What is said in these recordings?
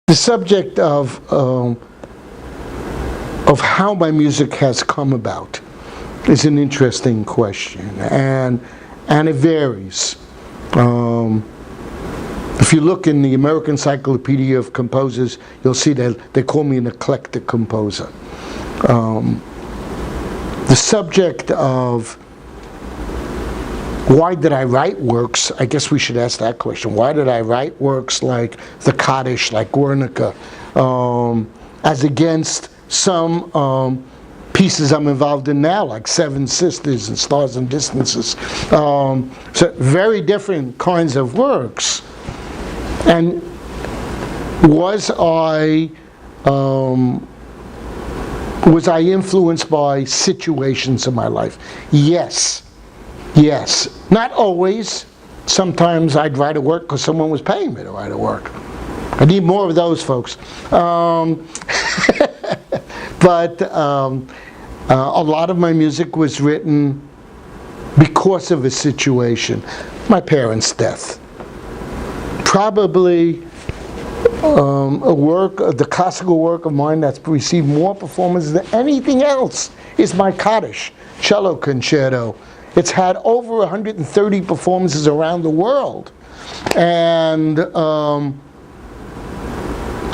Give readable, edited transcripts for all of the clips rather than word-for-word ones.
The subject of how my music has come about is an interesting question, and it varies. If you look in the American Encyclopedia of Composers, you'll see that they call me an eclectic composer. The subject of why did I write works, I guess we should ask that question. Why did I write works like the Kaddish, like Guernica, as against some pieces I'm involved in now, like Seven Sisters and Stars and Distances. So very different kinds of works. And was I influenced by situations in my life? Yes. Yes. Not always. Sometimes I'd write a work because someone was paying me to write a work. I need more of those folks. But a lot of my music was written because of a situation. My parents' death. Probably a work, the classical work of mine that's received more performances than anything else is my Kaddish cello concerto. It's had over 130 performances around the world. And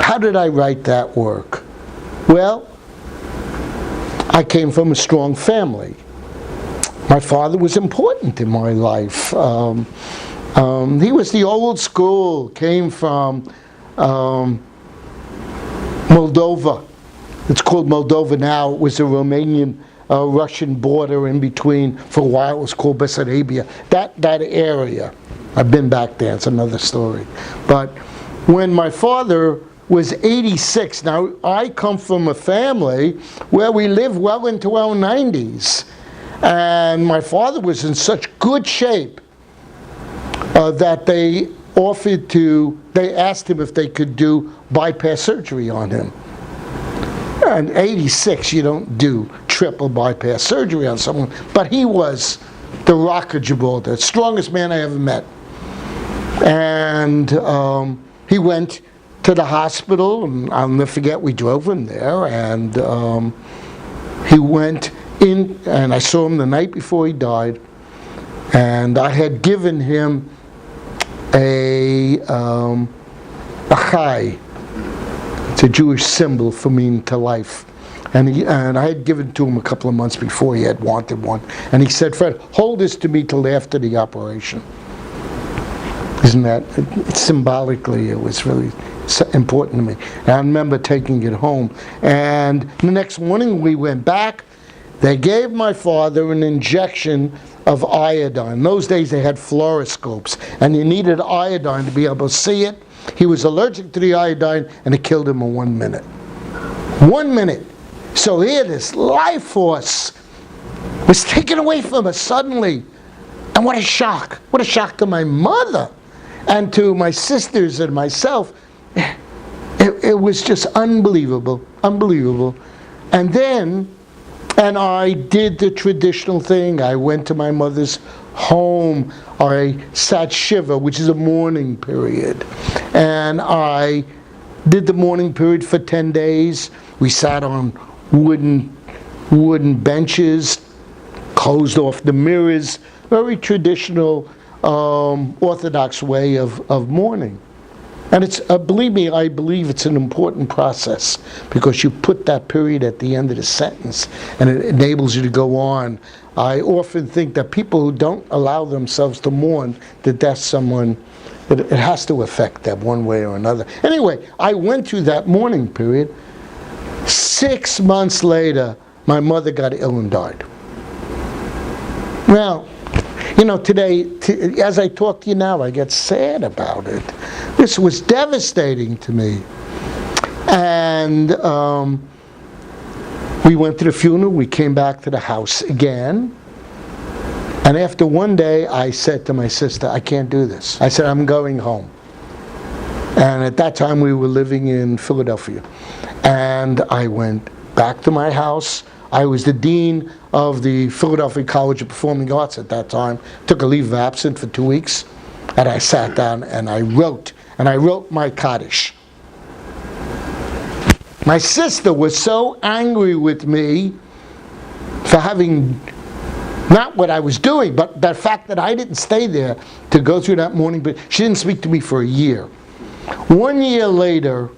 how did I write that work? Well, I came from a strong family. My father was important in my life. He was the old school, came from Moldova. It's called Moldova now. It was a Romanian-Russian border in between. For a while it was called Bessarabia. That area. I've been back there, it's another story. But when my father was 86, now I come from a family where we lived well into our 90s. And my father was in such good shape that they asked him if they could do bypass surgery on him. And 86, you don't do triple bypass surgery on someone. But he was the Rock of Gibraltar, the strongest man I ever met. And he went to the hospital, and I'll never forget, we drove him there, and he went in, and I saw him the night before he died, and I had given him a chai. It's a Jewish symbol for meaning to life. And I had given it to him a couple of months before he had wanted one. And he said, "Fred, hold this to me till after the operation." Isn't that, symbolically, it was really important to me. And I remember taking it home. And the next morning we went back. They gave my father an injection of iodine. In those days they had fluoroscopes, and you needed iodine to be able to see it. He was allergic to the iodine, and it killed him in 1 minute. 1 minute. So here this life force was taken away from us suddenly. And what a shock. What a shock to my mother and to my sisters and myself. It was just unbelievable, unbelievable. And I did the traditional thing. I went to my mother's home. I sat Shiva, which is a mourning period. And I did the mourning period for 10 days. We sat on wooden benches, closed off the mirrors. Very traditional, Orthodox way of mourning. And it's, believe me, I believe it's an important process because you put that period at the end of the sentence and it enables you to go on. I often think that people who don't allow themselves to mourn the death of someone, it has to affect them one way or another. Anyway, I went through that mourning period. 6 months later, my mother got ill and died. Now, today, as I talk to you now, I get sad about it. This was devastating to me. And we went to the funeral, we came back to the house again. And after one day, I said to my sister, I can't do this. I said, I'm going home. And at that time, we were living in Philadelphia. And I went back to my house. I was the dean of the Philadelphia College of Performing Arts at that time. Took a leave of absence for 2 weeks. And I sat down and I wrote my Kaddish. My sister was so angry with me for having not what I was doing, but the fact that I didn't stay there to go through that morning, but she didn't speak to me for a year. 1 year later,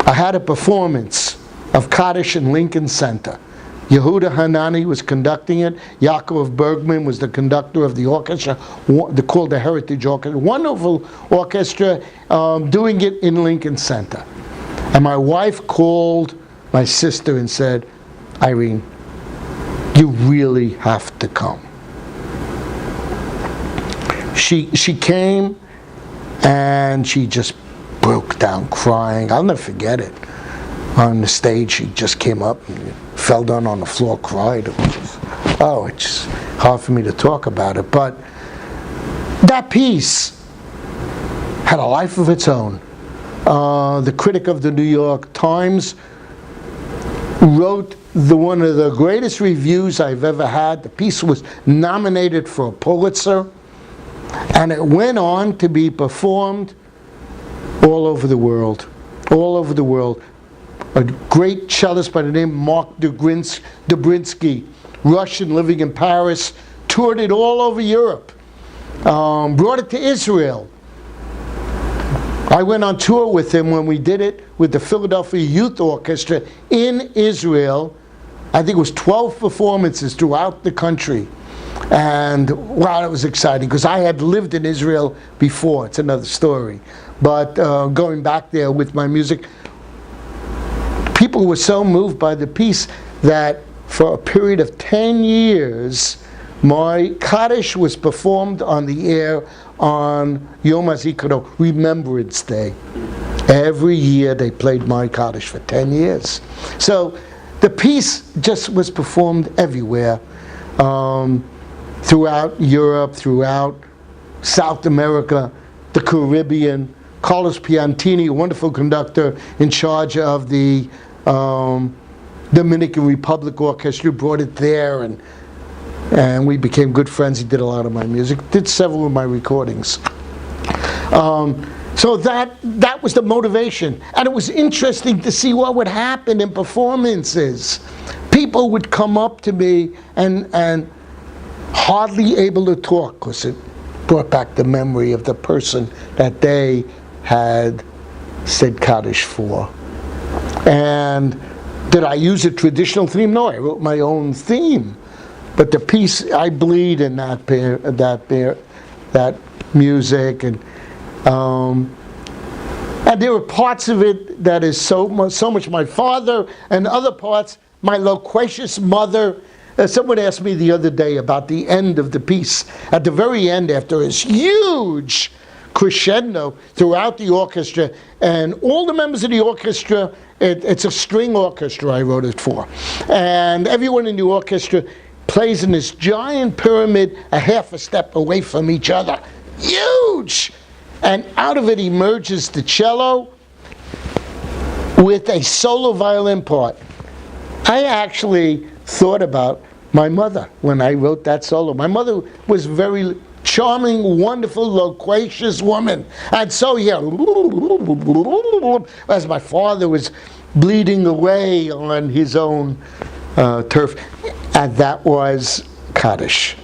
I had a performance of Kaddish in Lincoln Center. Yehuda Hanani was conducting it. Yaakov Bergman was the conductor of the orchestra, called the Heritage Orchestra. Wonderful orchestra, doing it in Lincoln Center. And my wife called my sister and said, Irene, you really have to come. She came and she just broke down crying. I'll never forget it. On the stage, she just came up and fell down on the floor, cried. It's just hard for me to talk about it. But that piece had a life of its own. The critic of the New York Times wrote one of the greatest reviews I've ever had. The piece was nominated for a Pulitzer, and it went on to be performed all over the world. All over the world. A great cellist by the name of Mark Dobrinsky, Russian living in Paris, toured it all over Europe, brought it to Israel. I went on tour with him when we did it with the Philadelphia Youth Orchestra in Israel. I think it was 12 performances throughout the country. And wow, it was exciting because I had lived in Israel before. It's another story. But going back there with my music, people were so moved by the piece that for a period of 10 years, my Kaddish was performed on the air on Yom HaZikaron, Remembrance Day. Every year they played my Kaddish for 10 years. So the piece just was performed everywhere, throughout Europe, throughout South America, the Caribbean. Carlos Piantini, a wonderful conductor in charge of the Dominican Republic Orchestra, brought it there, and we became good friends. He did a lot of my music, did several of my recordings. So that was the motivation, and it was interesting to see what would happen in performances. People would come up to me and hardly able to talk because it brought back the memory of the person that they had said Kaddish for. And did I use a traditional theme? No, I wrote my own theme. But the piece, I bleed in that music, and there were parts of it that is so much my father, and other parts my loquacious mother. Someone asked me the other day about the end of the piece. At the very end, after this huge crescendo throughout the orchestra, and all the members of the orchestra, it's a string orchestra I wrote it for, and everyone in the orchestra plays in this giant pyramid a half a step away from each other. Huge! And out of it emerges the cello with a solo violin part. I actually thought about my mother when I wrote that solo. My mother was very charming, wonderful, loquacious woman. And so, yeah, as my father was bleeding away on his own turf. And that was Kaddish.